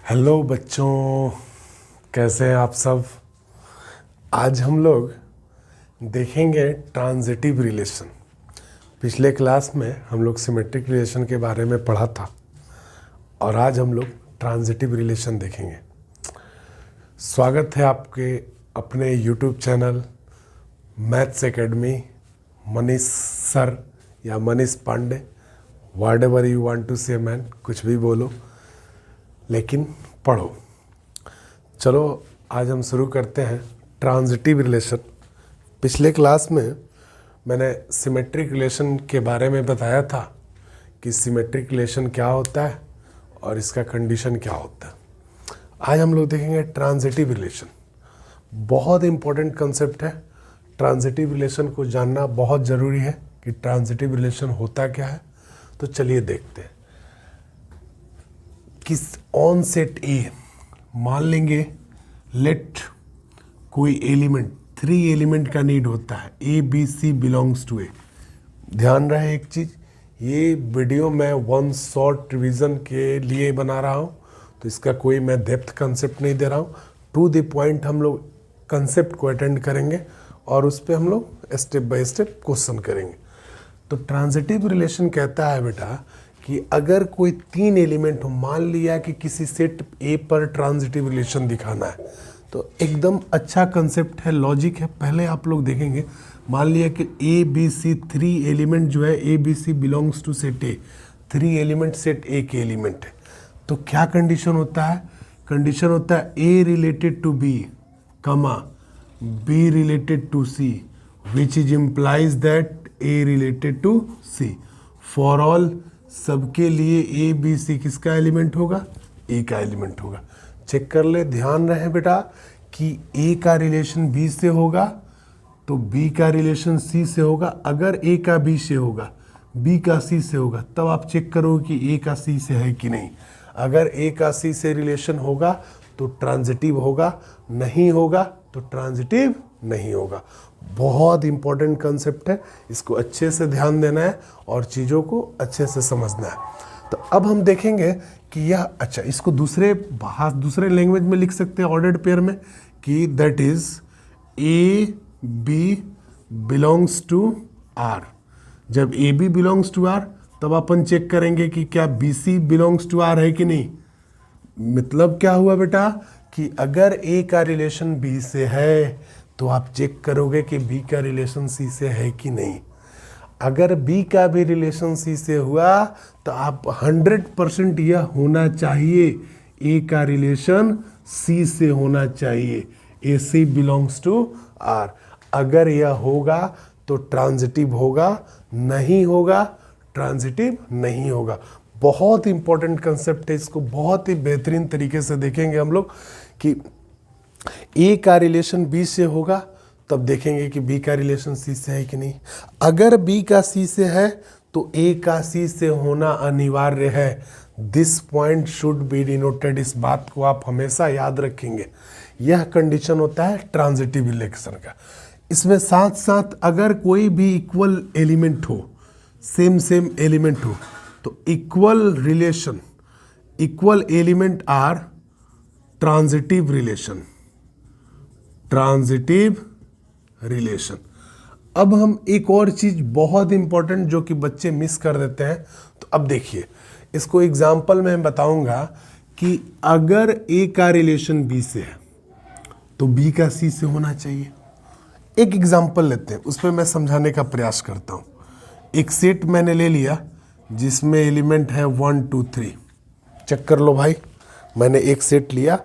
Hello बच्चों, कैसे हैं आप सब। आज हम लोग देखेंगे ट्रांजिटिव रिलेशन। पिछले क्लास में हम लोग सिमेट्रिक रिलेशन के बारे में पढ़ा था और आज हम लोग ट्रांजिटिव रिलेशन देखेंगे। स्वागत है आपके अपने YouTube channel maths academy, Manish sir या Manish Pandey, whatever you want to say man, कुछ भी बोलो लेकिन पढ़ो। चलो आज हम शुरू करते हैं ट्रांजिटिव रिलेशन। पिछले क्लास में मैंने सिमेट्रिक रिलेशन के बारे में बताया था कि सिमेट्रिक रिलेशन क्या होता है और इसका कंडीशन क्या होता है। आज हम लोग देखेंगे ट्रांजिटिव रिलेशन। बहुत इम्पोर्टेंट कंसेप्ट है। ट्रांजिटिव रिलेशन को जानना बहुत ज़रूरी है कि ट्रांजिटिव रिलेशन होता क्या है। तो चलिए देखते हैं। किस ऑन सेट ए मान लेंगे, लेट कोई एलिमेंट, 3 एलिमेंट का नीड होता है, A B C belongs to A. ध्यान रहे एक चीज़, ये वीडियो मैं वन शॉर्ट रिवीजन के लिए बना रहा हूँ, तो इसका कोई मैं डेप्थ कंसेप्ट नहीं दे रहा हूँ। टू द पॉइंट हम लोग कंसेप्ट को अटेंड करेंगे और उस पर हम लोग स्टेप बाय स्टेप क्वेश्चन करेंगे। तो ट्रांजिटिव रिलेशन कहता है बेटा कि अगर कोई 3 एलिमेंट हो, मान लिया कि किसी सेट ए पर ट्रांजिटिव रिलेशन दिखाना है, तो एकदम अच्छा कंसेप्ट है, लॉजिक है। पहले आप लोग देखेंगे, मान लिया कि ए बी सी 3 एलिमेंट जो है, A B C belongs to set A, 3 element set A के एलिमेंट है। तो क्या कंडीशन होता है? कंडीशन होता है A related to B, comma B related to C, which is implies that A related to C. For all, सबके लिए ए बी सी किसका एलिमेंट होगा? ए का एलिमेंट होगा। चेक कर ले, ध्यान रहे बेटा कि ए का रिलेशन बी से होगा तो बी का रिलेशन सी से होगा। अगर ए का बी से होगा, बी का सी से होगा, तब आप चेक करो कि ए का सी से है कि नहीं। अगर ए का सी से रिलेशन होगा तो ट्रांजिटिव होगा, नहीं होगा तो ट्रांजिटिव नहीं होगा। बहुत इंपॉर्टेंट कंसेप्ट है, इसको अच्छे से ध्यान देना है और चीज़ों को अच्छे से समझना है। तो अब हम देखेंगे कि यह, अच्छा, इसको दूसरे लैंग्वेज में लिख सकते हैं ऑर्डर्ड पेयर में, कि that is A B belongs to R. जब A B belongs to R, तब अपन चेक करेंगे कि क्या B C belongs to R है कि नहीं। मतलब क्या हुआ बेटा कि अगर ए का रिलेशन बी से है तो आप चेक करोगे कि बी का रिलेशन सी से है कि नहीं। अगर बी का भी रिलेशन सी से हुआ तो आप 100% यह होना चाहिए ए का रिलेशन सी से होना चाहिए, ए सी बिलोंग्स टू आर। अगर यह होगा तो ट्रांजिटिव होगा, नहीं होगा ट्रांजिटिव नहीं होगा। बहुत इंपॉर्टेंट कंसेप्ट है, इसको बहुत ही बेहतरीन तरीके से देखेंगे हम लोग कि ए का रिलेशन बी से होगा, तब देखेंगे कि बी का रिलेशन सी से है कि नहीं। अगर बी का सी से है तो ए का सी से होना अनिवार्य है। This point should be denoted. इस बात को आप हमेशा याद रखेंगे। यह कंडीशन होता है ट्रांजिटिव रिलेशन का। इसमें साथ साथ अगर कोई भी इक्वल एलिमेंट हो, सेम एलिमेंट हो, तो equal relation, equal element are transitive relation, transitive relation. अब हम एक और चीज बहुत इंपॉर्टेंट जो कि बच्चे मिस कर देते हैं, तो अब देखिए, इसको एग्जांपल में बताऊंगा कि अगर ए का रिलेशन बी से है तो बी का सी से होना चाहिए। एक एग्जांपल लेते हैं, उस पर मैं समझाने का प्रयास करता हूं। एक सेट मैंने ले लिया जिसमें एलिमेंट है 1 2 3। चेक कर लो भाई, मैंने एक सेट लिया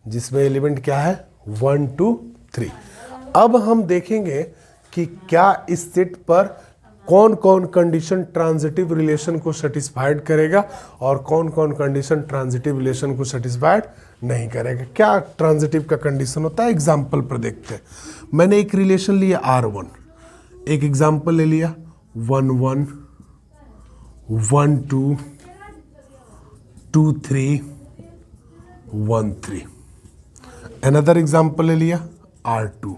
जिसमें एलिमेंट क्या है, 1 2 3। अब हम देखेंगे कि क्या इस सेट पर कौन कौन कंडीशन ट्रांजिटिव रिलेशन को सेटिस्फाइड करेगा और कौन कौन कंडीशन ट्रांजिटिव रिलेशन को सेटिस्फाइड नहीं करेगा। क्या ट्रांजिटिव का कंडीशन होता है, एग्जांपल पर देखते हैं। मैंने एक रिलेशन लिया R1, एक एग्जांपल ले लिया 1 1 1 2 2 3 1 3। अनदर एग्जांपल ले लिया R2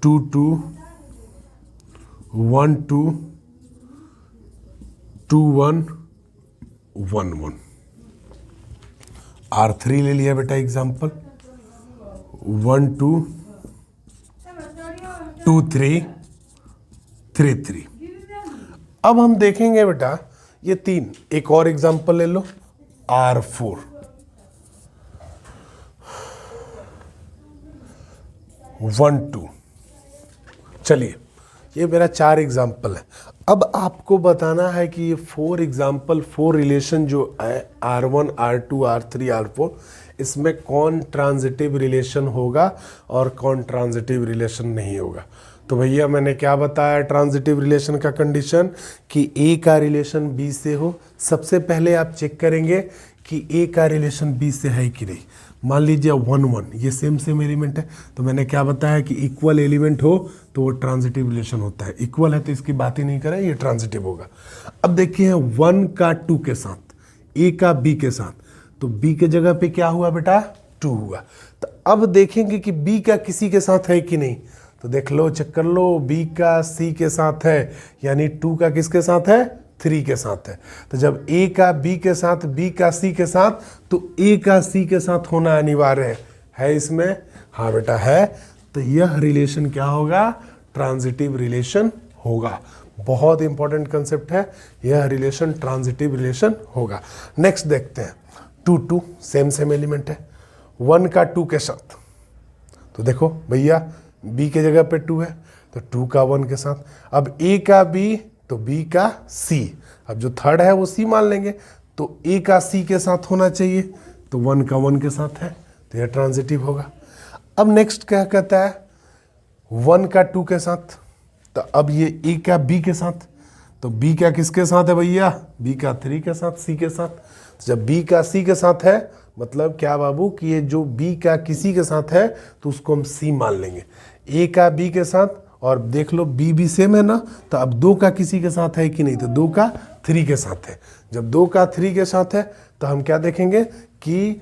2 2 1 2 2 1 1 1। R3 ले लिया बेटा एग्जाम्पल, 1 2 2 3 3 3। अब हम देखेंगे बेटा ये 3, एक और एग्जाम्पल ले लो, R4 1 2। चलिए ये मेरा 4 एग्जाम्पल है। अब आपको बताना है कि ये 4 एग्जाम्पल, 4 रिलेशन जो है R1 R2 R3 R4, इसमें कौन ट्रांजिटिव रिलेशन होगा और कौन ट्रांजिटिव रिलेशन नहीं होगा। तो भैया मैंने क्या बताया ट्रांजिटिव रिलेशन का कंडीशन, कि ए का रिलेशन बी से हो। सबसे पहले आप चेक करेंगे कि ए का रिलेशन बी से है कि नहीं। मान लीजिए 1 1 ये सेम एलिमेंट है, तो मैंने क्या बताया कि इक्वल एलिमेंट हो तो वो ट्रांजिटिव रिलेशन होता है। इक्वल है तो इसकी बात ही नहीं करें, ये ट्रांजिटिव होगा। अब देखिए 1 का 2 के साथ, ए का बी के साथ, तो बी के जगह पे क्या हुआ बेटा 2 हुआ। तो अब देखेंगे कि बी का किसी के साथ है कि नहीं। तो देख लो, चेक कर लो, बी का सी के साथ है, यानी 2 का किसके साथ है 3 के साथ है। तो जब ए का बी के साथ, बी का सी के साथ, तो ए का सी के साथ होना अनिवार्य है इसमें। हाँ बेटा है। तो यह रिलेशन क्या होगा, ट्रांजिटिव रिलेशन होगा। बहुत इंपॉर्टेंट कंसेप्ट है, यह रिलेशन ट्रांजिटिव रिलेशन होगा। नेक्स्ट देखते हैं 2 2 सेम एलिमेंट है, 1 का 2 के साथ। तो देखो भैया बी के जगह पे 2 है, तो 2 का 1 के साथ। अब ए का बी तो बी का सी, अब जो थर्ड है वो सी मान लेंगे, तो ए का सी के साथ होना चाहिए, तो 1 का 1 के साथ है, तो यह ट्रांजिटिव होगा। अब नेक्स्ट क्या कहता है 1 का 2 के साथ, तो अब ये ए का बी के साथ, तो बी का किसके साथ है भैया, बी का 3 के साथ, सी के साथ। तो जब बी का सी के साथ है मतलब क्या बाबू कि ये जो बी का किसी के साथ है तो उसको हम सी मान लेंगे। ए का बी के साथ, और देख लो बी भी सेम है ना, तो अब 2 का किसी के साथ है कि नहीं, तो 2 का 3 के साथ है। जब 2 का 3 के साथ है तो हम क्या देखेंगे कि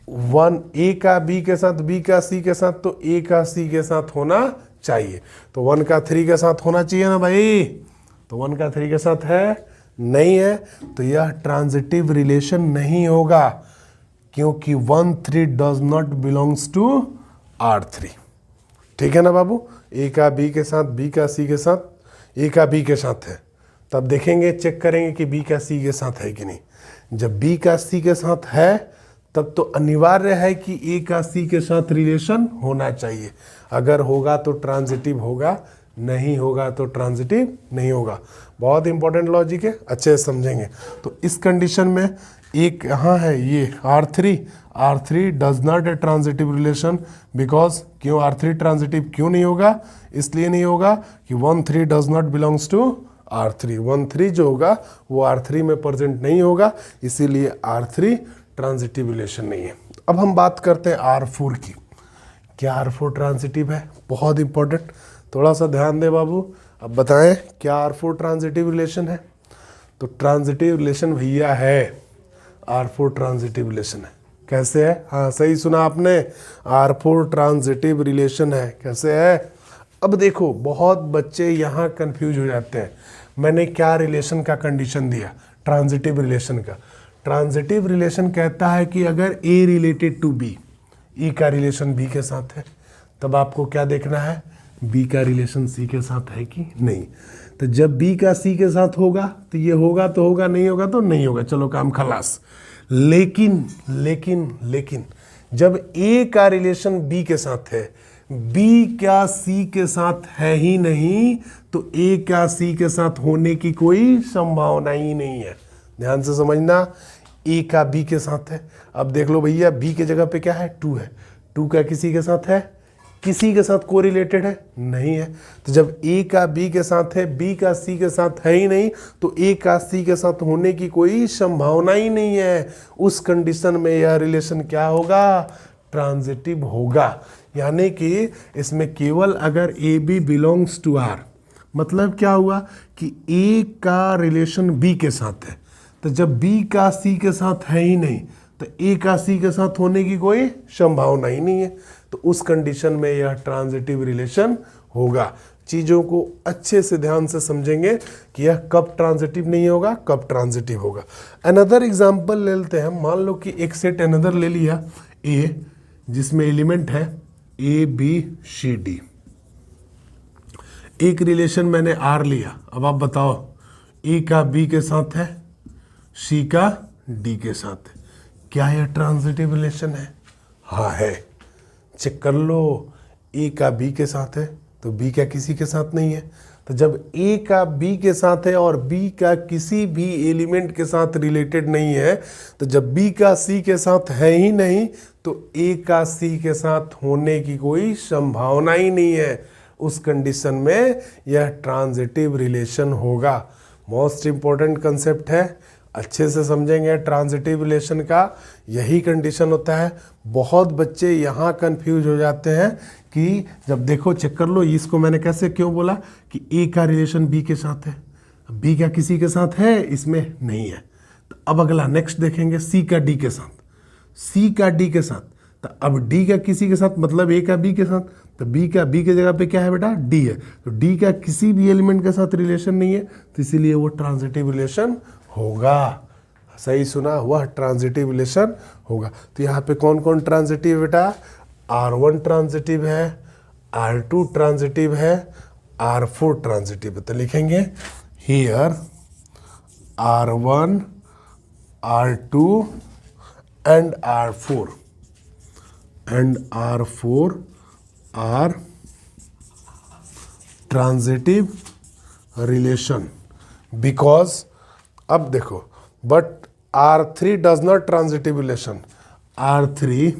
1 ए का बी के साथ, बी का सी के साथ, तो ए का सी के साथ होना चाहिए। तो 1 का 3 के साथ होना चाहिए ना भाई, तो 1 का 3 के साथ है नहीं है, तो यह ट्रांजिटिव रिलेशन नहीं होगा, क्योंकि 1 3 does not belongs to R3। ठीक है ना बाबू, ए का बी के साथ, बी का सी के साथ, ए का बी के साथ है, तब देखेंगे चेक करेंगे कि बी का सी के साथ है कि नहीं। जब बी का सी के साथ है तब तो अनिवार्य है कि ए का सी के साथ रिलेशन होना चाहिए। अगर होगा तो ट्रांजिटिव होगा, नहीं होगा तो ट्रांजिटिव नहीं होगा। बहुत इंपॉर्टेंट लॉजिक है, अच्छे से समझेंगे। तो इस कंडीशन में एक यहाँ है ये R3 does not a transitive relation, because क्यों R3 ट्रांजिटिव क्यों नहीं होगा, इसलिए नहीं होगा कि 1 3 does not belongs to R3। 1 3 जो होगा वो R3 में प्रेजेंट नहीं होगा, इसीलिए R3 ट्रांजिटिव रिलेशन नहीं है। अब हम बात करते हैं R4 की। क्या R4 ट्रांजिटिव है, बहुत इंपॉर्टेंट, थोड़ा सा ध्यान दे बाबू। अब बताएं क्या R4 ट्रांजिटिव रिलेशन है। तो ट्रांजिटिव रिलेशन भैया है, R4 ट्रांजिटिव रिलेशन है। कैसे है, हाँ सही सुना आपने, R4 ट्रांजिटिव रिलेशन है। कैसे है, अब देखो बहुत बच्चे यहाँ कंफ्यूज हो जाते हैं। मैंने क्या रिलेशन का कंडीशन दिया, ट्रांजिटिव रिलेशन का। ट्रांजिटिव रिलेशन कहता है कि अगर A related to B, E का रिलेशन B के साथ है, तब आपको क्या देखना है, B का रिलेशन C के साथ है कि नहीं। तो जब B का C के साथ होगा तो ये होगा तो होगा, नहीं होगा तो नहीं होगा, चलो काम खलास। लेकिन लेकिन लेकिन जब A का रिलेशन B के साथ है, B का C के साथ है ही नहीं, तो A का C के साथ होने की कोई संभावना ही नहीं है। ध्यान से समझना, A का B के साथ है। अब देख लो भैया B के जगह पे क्या है, 2 है, 2 का किसी के साथ है, किसी के साथ कोरिलेटेड है नहीं है। तो जब A का B के साथ है, B का C के साथ है ही नहीं, तो A का C के साथ होने की कोई संभावना ही नहीं है। उस कंडीशन में यह रिलेशन क्या होगा, ट्रांजिटिव होगा। यानी कि इसमें केवल अगर A B belongs to R, मतलब क्या हुआ कि A का रिलेशन B के साथ है, तो जब B का C के साथ है ही नहीं, तो A का C के साथ होने की कोई संभावना ही नहीं है। तो उस कंडीशन में यह ट्रांजिटिव रिलेशन होगा। चीज़ों को अच्छे से ध्यान से समझेंगे कि यह कब ट्रांजिटिव नहीं होगा, कब ट्रांजिटिव होगा। अनदर एग्जांपल ले लेते हैं। मान लो कि एक सेट अनदर ले लिया ए, जिसमें एलिमेंट है ए बी सी डी। एक रिलेशन मैंने आर लिया। अब आप बताओ ए का बी के साथ है, सी का डी के साथ है, क्या यह ट्रांजिटिव रिलेशन है? हाँ है। चेक कर लो, ए का बी के साथ है तो बी का किसी के साथ नहीं है। तो जब ए का बी के साथ है और बी का किसी भी एलिमेंट के साथ रिलेटेड नहीं है, तो जब बी का सी के साथ है ही नहीं तो ए का सी के साथ होने की कोई संभावना ही नहीं है। उस कंडीशन में यह ट्रांजिटिव रिलेशन होगा। मोस्ट इंपॉर्टेंट कंसेप्ट है, अच्छे से समझेंगे ट्रांजिटिव रिलेशन का यही कंडीशन होता है। बहुत बच्चे यहाँ कंफ्यूज हो जाते हैं कि जब देखो, चेक कर लो, इसको मैंने कैसे क्यों बोला कि ए का रिलेशन बी के साथ है, बी का किसी के साथ है, इसमें नहीं है। तो अब अगला नेक्स्ट देखेंगे सी का डी के साथ, सी का डी के साथ। तो अब डी का किसी के साथ मतलब ए का बी के साथ, तो बी का बी के जगह पे क्या है बेटा, डी है। तो डी का किसी भी एलिमेंट के साथ रिलेशन नहीं है, तो इसीलिए वो ट्रांजिटिव रिलेशन होगा। सही सुना, वह ट्रांजिटिव रिलेशन होगा। तो यहाँ पे कौन कौन ट्रांजिटिव बेटा, R1 ट्रांजिटिव है, R2 ट्रांजिटिव है, R4 ट्रांजिटिव है। तो लिखेंगे here R1, R2 and R4 are transitive relation because, अब देखो, but R3 does not transitive relation, R3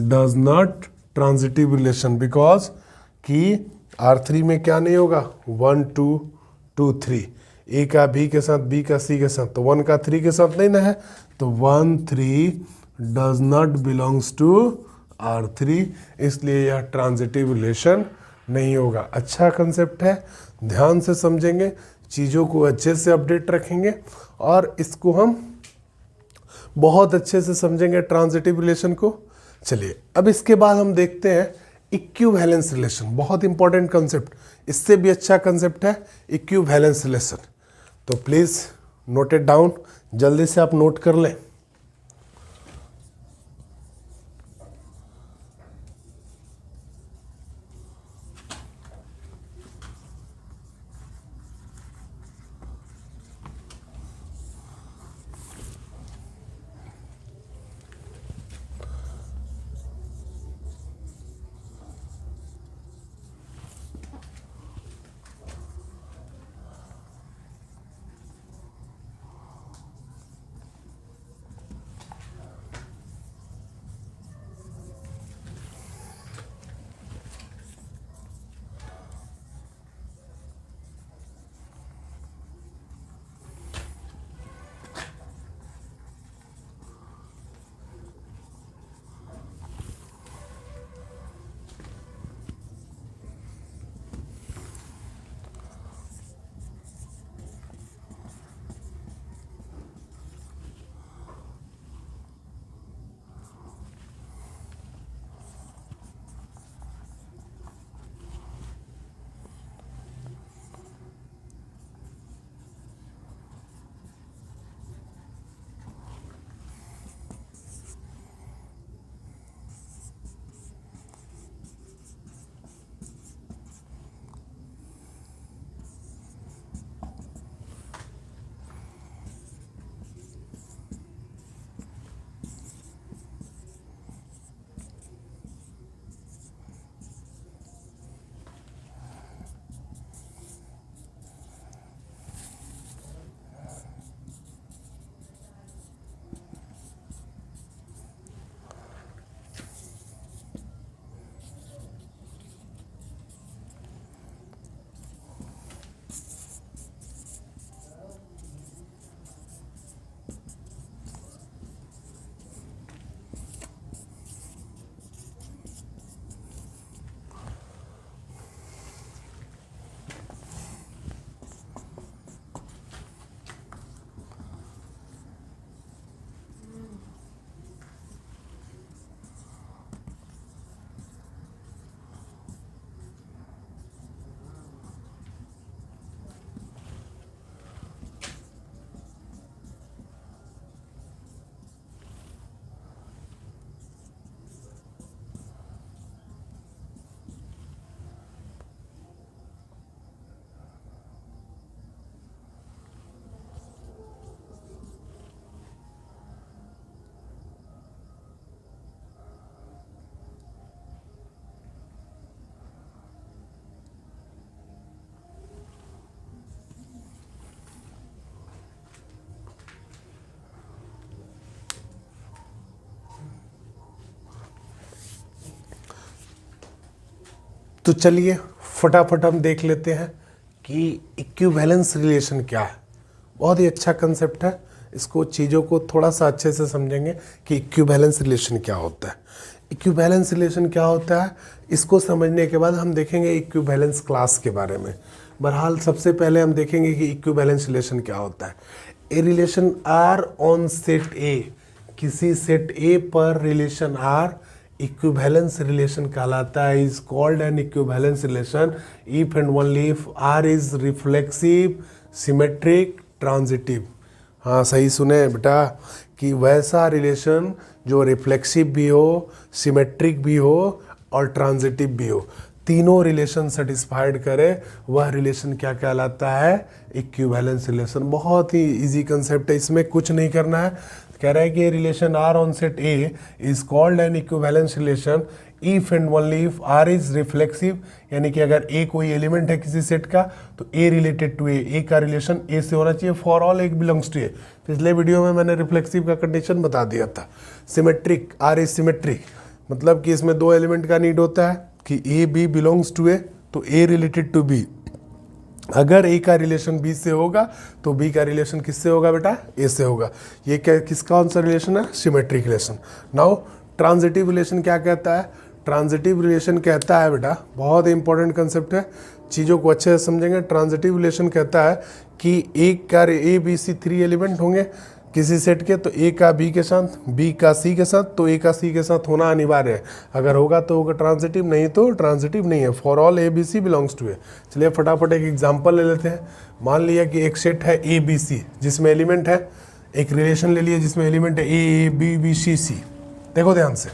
does not transitive relation because कि R3 में क्या नहीं होगा, 1 2 2 3, ए का बी के साथ, बी का सी के साथ, तो 1 का 3 के साथ नहीं ना है, तो 1 3 does not belongs to R3, इसलिए यह ट्रांजिटिव रिलेशन नहीं होगा। अच्छा कंसेप्ट है, ध्यान से समझेंगे, चीज़ों को अच्छे से अपडेट रखेंगे और इसको हम बहुत अच्छे से समझेंगे ट्रांजिटिव रिलेशन को। चलिए अब इसके बाद हम देखते हैं इक्विवेलेंस रिलेशन। बहुत इंपॉर्टेंट कंसेप्ट, इससे भी अच्छा कंसेप्ट है इक्विवेलेंस रिलेशन। तो प्लीज़ नोट इट डाउन, जल्दी से आप नोट कर लें। तो चलिए फटाफट हम देख लेते हैं कि इक्विवेलेंस रिलेशन क्या है। बहुत ही अच्छा कंसेप्ट है, इसको चीज़ों को थोड़ा सा अच्छे से समझेंगे कि इक्विवेलेंस रिलेशन क्या होता है। इक्विवेलेंस रिलेशन क्या होता है, इसको समझने के बाद हम देखेंगे इक्विवेलेंस क्लास के बारे में। बहरहाल सबसे पहले हम देखेंगे कि इक्विवेलेंस रिलेशन क्या होता है। A relation R on set A, किसी सेट ए पर रिलेशन आर इक्विवेलेंस रिलेशन कहलाता है, is called an equivalence relation if and only if R is reflexive, symmetric, transitive. हाँ सही सुने बेटा, कि वैसा रिलेशन जो रिफ्लेक्सिव भी हो, सिमेट्रिक भी हो और ट्रांजिटिव भी हो, तीनों रिलेशन सेटिस्फाइड करे, वह रिलेशन क्या कहलाता है, इक्विवेलेंस रिलेशन। बहुत ही इजी कंसेप्ट है, इसमें कुछ नहीं करना है। कह रहा है कि relation R on set A is called an equivalence relation if and only if R is reflexive, यानी कि अगर ए कोई एलिमेंट है किसी सेट का तो ए रिलेटेड टू ए का रिलेशन ए से होना चाहिए for all A belongs to A. पिछले वीडियो में मैंने रिफ्लेक्सिव का कंडीशन बता दिया था। सिमेट्रिक, आर इज सिमेट्रिक, मतलब कि इसमें दो एलिमेंट का नीड होता है कि ए बी बिलोंग्स टू ए, तो ए रिलेटेड टू बी। अगर ए का रिलेशन बी से होगा तो बी का रिलेशन किससे होगा बेटा, ए से होगा। ये क्या किसका कौन सा रिलेशन है, symmetric relation. Now transitive relation क्या कहता है, ट्रांजिटिव रिलेशन कहता है बेटा, बहुत इंपॉर्टेंट कंसेप्ट है, चीज़ों को अच्छे से समझेंगे। ट्रांजिटिव रिलेशन कहता है कि ए बी सी 3 एलिमेंट होंगे किसी सेट के, तो ए का बी के साथ, बी का सी के साथ, तो ए का सी के साथ होना अनिवार्य है। अगर होगा तो होगा ट्रांजिटिव, नहीं तो ट्रांजिटिव नहीं है। For all A B C belongs to A. चलिए फटाफट एक एग्जांपल ले लेते हैं। मान लिया कि एक सेट है ए बी सी जिसमें एलिमेंट है, एक रिलेशन ले लिया जिसमें एलिमेंट है ए बी बी सी सी। देखो ध्यान से,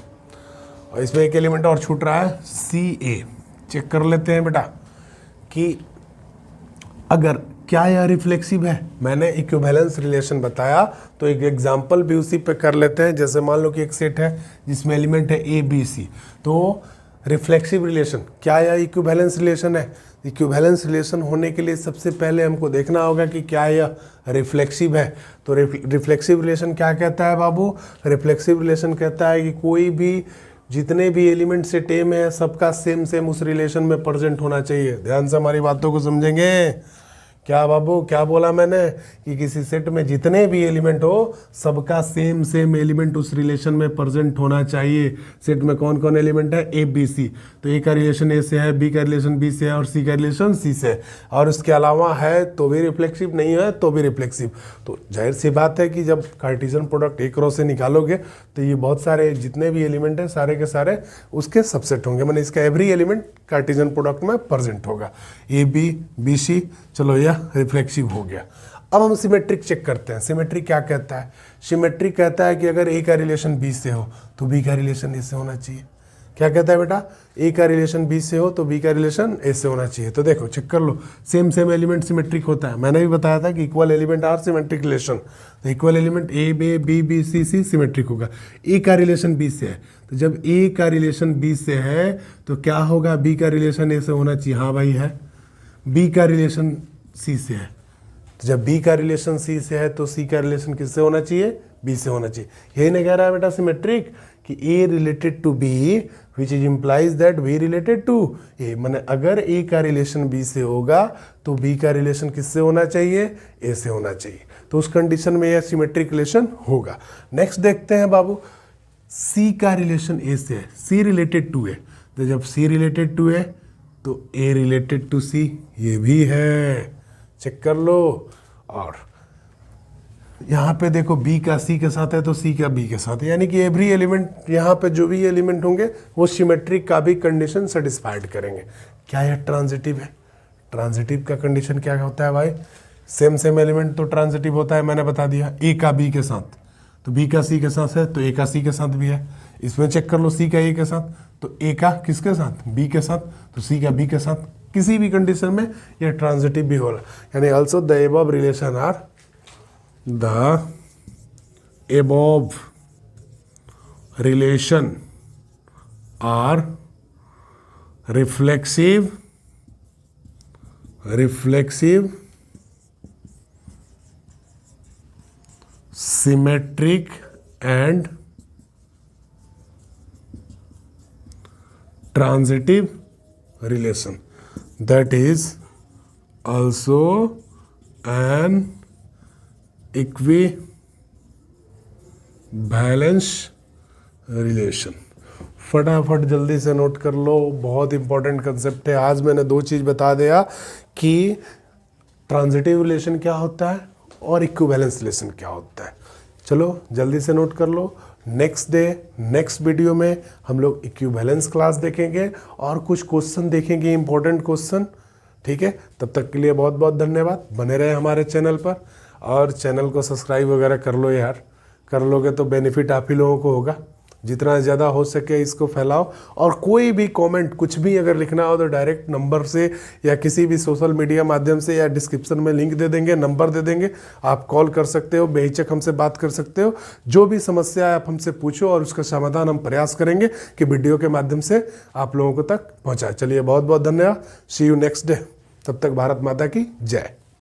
और इसमें एक एलिमेंट और छूट रहा है सी ए। चेक कर लेते हैं बेटा कि अगर क्या यह रिफ्लेक्सिव है। मैंने इक्विवेलेंस रिलेशन बताया तो एक एग्जांपल भी उसी पे कर लेते हैं। जैसे मान लो कि एक सेट है जिसमें एलिमेंट है ए बी सी, तो रिफ्लेक्सिव रिलेशन, क्या यह इक्विवेलेंस रिलेशन है। इक्विवेलेंस रिलेशन होने के लिए सबसे पहले हमको देखना होगा कि क्या यह रिफ्लेक्सिव है। तो रिफ्लेक्सिव रिलेशन क्या कहता है बाबू, रिफ्लेक्सिव रिलेशन कहता है कि कोई भी जितने भी एलिमेंट सेट ए में है सबका सेम सेम उस रिलेशन में प्रेजेंट होना चाहिए। ध्यान से हमारी बातों को समझेंगे। क्या बाबू, क्या बोला मैंने, कि किसी सेट में जितने भी एलिमेंट हो सबका सेम सेम एलिमेंट उस रिलेशन में प्रेजेंट होना चाहिए। सेट में कौन कौन एलिमेंट है, ए बी सी, तो ए का रिलेशन ए से है, बी का रिलेशन बी से है और सी का रिलेशन सी से है। और उसके अलावा है तो भी रिफ्लेक्सिव, नहीं है तो भी रिफ्लेक्सिव। तो जाहिर सी बात है कि जब कार्टेशियन प्रोडक्ट एक रो से निकालोगे तो ये बहुत सारे जितने भी एलिमेंट है सारे के सारे उसके सबसेट होंगे, मैंने इसका एवरी एलिमेंट कार्टेशियन प्रोडक्ट में प्रेजेंट होगा। ए बी बी सी, चलो यह रिफ्लेक्सिव हो गया। अब हम सिमेट्रिक चेक करते हैं। सिमेट्रिक क्या कहता है, सिमेट्रिक कहता है कि अगर ए का रिलेशन बी से हो तो बी का रिलेशन ए से होना चाहिए। क्या कहता है बेटा, ए का रिलेशन बी से हो तो बी का रिलेशन ए से होना चाहिए। तो देखो चेक कर लो, सेम सेम एलिमेंट सिमेट्रिक होता है। मैंने भी बताया था कि equal element are symmetric relation, तो equal element A B B C C symmetric होगा। ए का रिलेशन बी से है, तो जब ए का रिलेशन बी से है तो क्या होगा, बी का रिलेशन ए से होना चाहिए। हाँ भाई है। बी का रिलेशन सी से है, तो जब बी का रिलेशन सी से है तो सी का रिलेशन किससे होना चाहिए, बी से होना चाहिए। यही नहीं कह रहा है बेटा सिमेट्रिक कि A related to B which is implies that B related to A. मैंने अगर ए का रिलेशन बी से होगा तो बी का रिलेशन किससे होना चाहिए, ए से होना चाहिए। तो उस कंडीशन में यह सिमेट्रिक रिलेशन होगा। नेक्स्ट देखते हैं बाबू, सी का रिलेशन ए से है, सी रिलेटेड टू ए, तो जब सी रिलेटेड टू ए तो ए रिलेटेड टू सी, ये भी है। चेक कर लो। और यहाँ पे देखो बी का सी के साथ है तो सी का बी के साथ है, यानी कि एवरी एलिमेंट यहाँ पे जो भी एलिमेंट होंगे वो सिमेट्रिक का भी कंडीशन सेटिस्फाइड करेंगे। क्या यह ट्रांजिटिव है, ट्रांजिटिव का कंडीशन क्या होता है भाई, सेम सेम एलिमेंट तो ट्रांजिटिव होता है। मैंने बता दिया, ए का बी के साथ, तो बी का सी के साथ है तो ए का सी के साथ भी है। इसमें चेक कर लो, सी का ए के साथ तो ए का किसके साथ, बी के साथ, तो सी का बी के साथ। किसी भी कंडीशन में यह ट्रांजिटिव भी होगा, यानी also the above relation R the above relation are reflexive, symmetric and transitive relation. That is also an equivalence relation. फटाफट जल्दी से नोट कर लो, बहुत इंपॉर्टेंट कंसेप्ट है. आज मैंने दो चीज़ बता दिया कि ट्रांजिटिव रिलेशन क्या होता है और इक्विवेलेंस रिलेशन क्या होता है. चलो जल्दी से नोट कर लो. नेक्स्ट डे नेक्स्ट वीडियो में हम लोग इक्विवेलेंस क्लास देखेंगे और कुछ क्वेश्चन देखेंगे, इंपॉर्टेंट क्वेश्चन. ठीक है, तब तक के लिए बहुत बहुत धन्यवाद. बने रहे हमारे चैनल पर और चैनल को सब्सक्राइब वगैरह कर लो यार. कर लोगे तो बेनिफिट आप ही लोगों को होगा. जितना ज़्यादा हो सके इसको फैलाओ. और कोई भी कमेंट कुछ भी अगर लिखना हो तो डायरेक्ट नंबर से या किसी भी सोशल मीडिया माध्यम से या डिस्क्रिप्शन में लिंक दे देंगे, नंबर दे देंगे, आप कॉल कर सकते हो, बेहिचक हमसे बात कर सकते हो. जो भी समस्या है आप हमसे पूछो और उसका समाधान हम प्रयास करेंगे कि वीडियो के माध्यम से आप लोगों को तक पहुँचाए. चलिए बहुत बहुत धन्यवाद. सी यू नेक्स्ट डे. तब तक भारत माता की जय.